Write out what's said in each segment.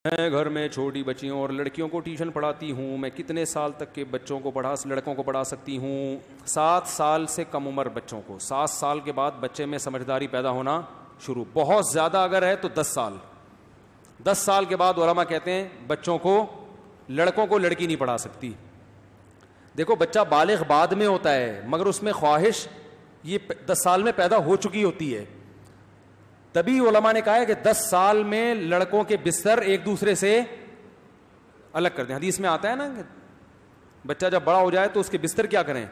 میں گھر میں چھوٹی بچیوں اور لڑکیوں کو ٹیوشن پڑھاتی ہوں. میں کتنے سال تک کے بچوں کو لڑکوں کو پڑھا سکتی ہوں؟ 7 سال سے کم عمر بچوں کو. 7 سال کے بعد بچے میں سمجھداری پیدا ہونا شروع. بہت زیادہ اگر ہے تو 10 سال. 10 سال کے بعد علماء کہتے ہیں بچوں کو, لڑکوں کو لڑکی نہیں پڑھا سکتی. دیکھو بچہ بالغ بعد میں ہوتا ہے, مگر اس میں خواہش یہ 10 سال میں پیدا ہو چکی ہوتی ہے. تبھی علماء نے کہا ہے کہ 10 سال میں لڑکوں کے بستر ایک دوسرے سے الگ کر دیں. حدیث میں آتا ہے نا کہ بچہ جب بڑا ہو جائے تو اس کے بستر کیا کریں,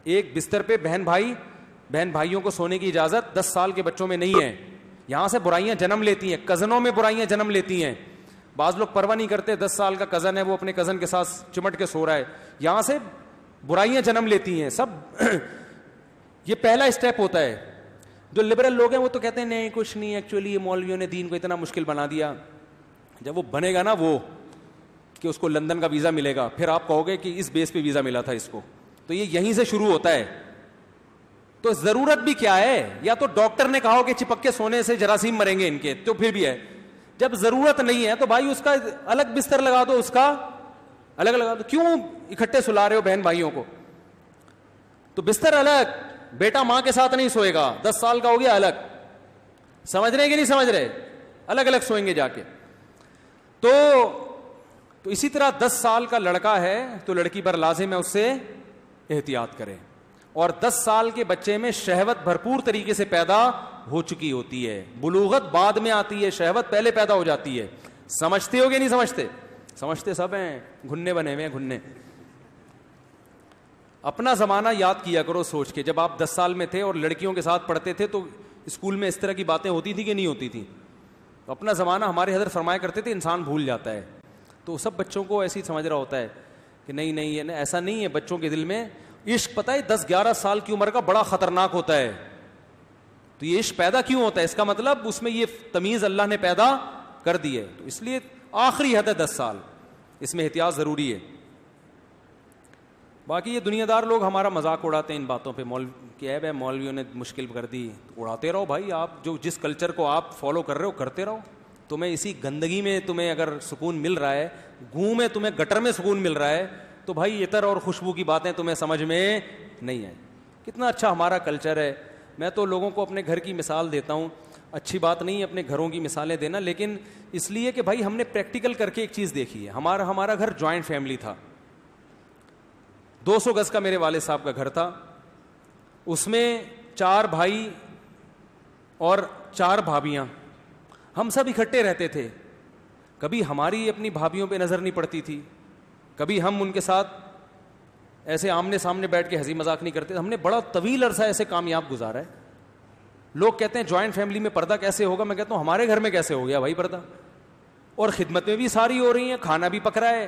ایک بستر پہ بہن بھائیوں کو سونے کی اجازت 10 سال کے بچوں میں نہیں ہے. یہاں سے برائیاں جنم لیتی ہیں, کزنوں میں برائیاں جنم لیتی ہیں. بعض لوگ پرواہ نہیں کرتے, 10 سال کا کزن ہے وہ اپنے کزن کے ساتھ چمٹ کے سو رہا ہے, یہاں سے برائیاں جنم لیتی ہیں سب. یہ پہلا اسٹیپ ہوتا ہے. جو لبرل لوگ ہیں وہ تو کہتے ہیں نہیں کچھ نہیں, ایکچولی یہ مولویوں نے دین کو اتنا مشکل بنا دیا. جب وہ بنے گا نا وہ کہ اس کو لندن کا ویزا ملے گا, پھر آپ کہو گے کہ اس بیس پہ ویزا ملا تھا اس کو. تو یہ یہیں سے شروع ہوتا ہے. تو ضرورت بھی کیا ہے, یا تو ڈاکٹر نے کہا کہ چپک کے سونے سے جراثیم مریں گے ان کے, تو پھر بھی ہے. جب ضرورت نہیں ہے تو بھائی اس کا الگ بستر لگا دو, اس کا الگ لگا دو. کیوں اکٹھے سلا رہے ہو بہن بھائیوں کو؟ تو بستر الگ, بیٹا ماں کے ساتھ نہیں سوئے گا, 10 سال کا ہو گیا الگ. سمجھ رہے کہ نہیں سمجھ رہے؟ الگ الگ سوئیں گے جا کے. تو اسی طرح 10 سال کا لڑکا ہے تو لڑکی پر لازم ہے اس سے احتیاط کرے. اور 10 سال کے بچے میں شہوت بھرپور طریقے سے پیدا ہو چکی ہوتی ہے. بلوغت بعد میں آتی ہے, شہوت پہلے پیدا ہو جاتی ہے. سمجھتے ہو کہ نہیں سمجھتے؟ سمجھتے سب ہیں, گھننے بنے ہوئے ہیں گھننے. اپنا زمانہ یاد کیا کرو سوچ کے, جب آپ 10 سال میں تھے اور لڑکیوں کے ساتھ پڑھتے تھے تو اسکول میں اس طرح کی باتیں ہوتی تھی کہ نہیں ہوتی تھی؟ اپنا زمانہ ہمارے حضرت فرمایا کرتے تھے انسان بھول جاتا ہے. تو سب بچوں کو ایسے ہی سمجھ رہا ہوتا ہے کہ نہیں ایسا نہیں ہے. بچوں کے دل میں عشق پتہ ہے 10-11 سال کی عمر کا بڑا خطرناک ہوتا ہے. تو یہ عشق پیدا کیوں ہوتا ہے؟ اس کا مطلب اس میں یہ تمیز اللہ نے پیدا کر دی ہے. تو اس لیے آخری حد ہے 10 سال, اس میں احتیاط ضروری ہے. باقی یہ دنیا دار لوگ ہمارا مذاق اڑاتے ہیں ان باتوں پہ. کیا ہے مولویوں نے مشکل کر دی, اڑاتے رہو بھائی. آپ جس کلچر کو آپ فالو کر رہے ہو کرتے رہو. تمہیں اسی گندگی میں تمہیں اگر سکون مل رہا ہے, گوں میں تمہیں گٹر میں سکون مل رہا ہے, تو بھائی عطر اور خوشبو کی باتیں تمہیں سمجھ میں نہیں آئیں. کتنا اچھا ہمارا کلچر ہے. میں تو لوگوں کو اپنے گھر کی مثال دیتا ہوں. اچھی بات نہیں ہے اپنے گھروں کی مثالیں دینا, لیکن اس لیے کہ بھائی ہم نے پریکٹیکل کر کے ایک چیز دیکھی ہے. ہمارا گھر جوائنٹ فیملی تھا. 200 گز کا میرے والد صاحب کا گھر تھا. اس میں 4 بھائی اور 4 بھابیاں. ہم سب اکٹھے رہتے تھے. کبھی ہماری اپنی بھابیوں پہ نظر نہیں پڑتی تھی, کبھی ہم ان کے ساتھ ایسے آمنے سامنے بیٹھ کے ہنسی مذاق نہیں کرتے. ہم نے بڑا طویل عرصہ ایسے کامیاب گزارا ہے. لوگ کہتے ہیں جوائنٹ فیملی میں پردہ کیسے ہوگا, میں کہتا ہوں ہمارے گھر میں کیسے ہو گیا بھائی پردہ. اور خدمتیں بھی ساری ہو رہی ہیں, کھانا بھی پک رہا ہے.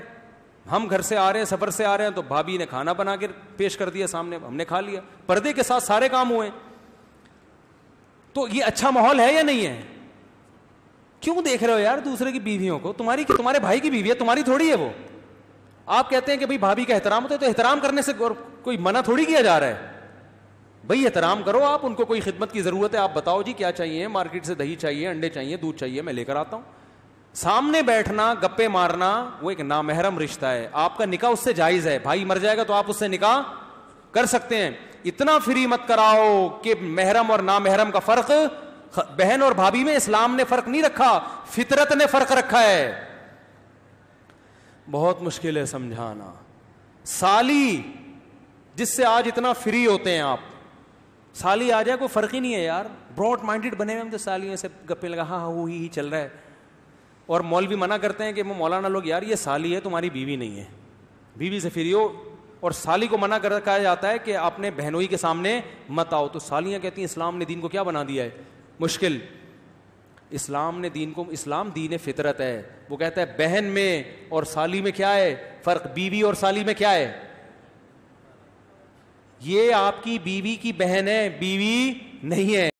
ہم گھر سے آ رہے ہیں, سفر سے آ رہے ہیں, تو بھابھی نے کھانا بنا کے پیش کر دیا سامنے, ہم نے کھا لیا. پردے کے ساتھ سارے کام ہوئے. تو یہ اچھا ماحول ہے یا نہیں ہے؟ کیوں دیکھ رہے ہو یار دوسرے کی بیویوں کو؟ تمہارے بھائی کی بیوی ہے, تمہاری تھوڑی ہے وہ. آپ کہتے ہیں کہ بھائی بھابھی کا احترام ہوتا ہے, تو احترام کرنے سے کوئی منع تھوڑی کیا جا رہا ہے. بھائی احترام کرو آپ, ان کو کوئی خدمت کی ضرورت ہے آپ بتاؤ جی کیا چاہیے, مارکیٹ سے دہی چاہیے, انڈے چاہیے, دودھ چاہیے, میں لے کر آتا ہوں. سامنے بیٹھنا, گپے مارنا, وہ ایک نامحرم رشتہ ہے. آپ کا نکاح اس سے جائز ہے. بھائی مر جائے گا تو آپ اس سے نکاح کر سکتے ہیں. اتنا فری مت کراؤ کہ محرم اور نامحرم کا فرق, بہن اور بھابھی میں اسلام نے فرق نہیں رکھا, فطرت نے فرق رکھا ہے. بہت مشکل ہے سمجھانا. سالی جس سے آج اتنا فری ہوتے ہیں آپ, سالی آ جائے کوئی فرق ہی نہیں ہے یار. براڈ مائنڈیڈ بنے ہوئے ہم تو سالیوں سے گپے لگا, ہاں وہی چل رہا ہے. اور مولوی منع کرتے ہیں کہ وہ مولانا لوگ یار یہ سالی ہے تمہاری بیوی نہیں ہے, بیوی سے فری ہو. اور سالی کو منع کہا جاتا ہے کہ آپ نے بہنوئی کے سامنے مت آؤ. تو سالیاں کہتی ہیں اسلام نے دین کو کیا بنا دیا ہے مشکل. اسلام دین فطرت ہے. وہ کہتا ہے بہن میں اور سالی میں کیا ہے فرق, بیوی اور سالی میں کیا ہے. یہ آپ کی بیوی کی بہن ہے, بیوی نہیں ہے.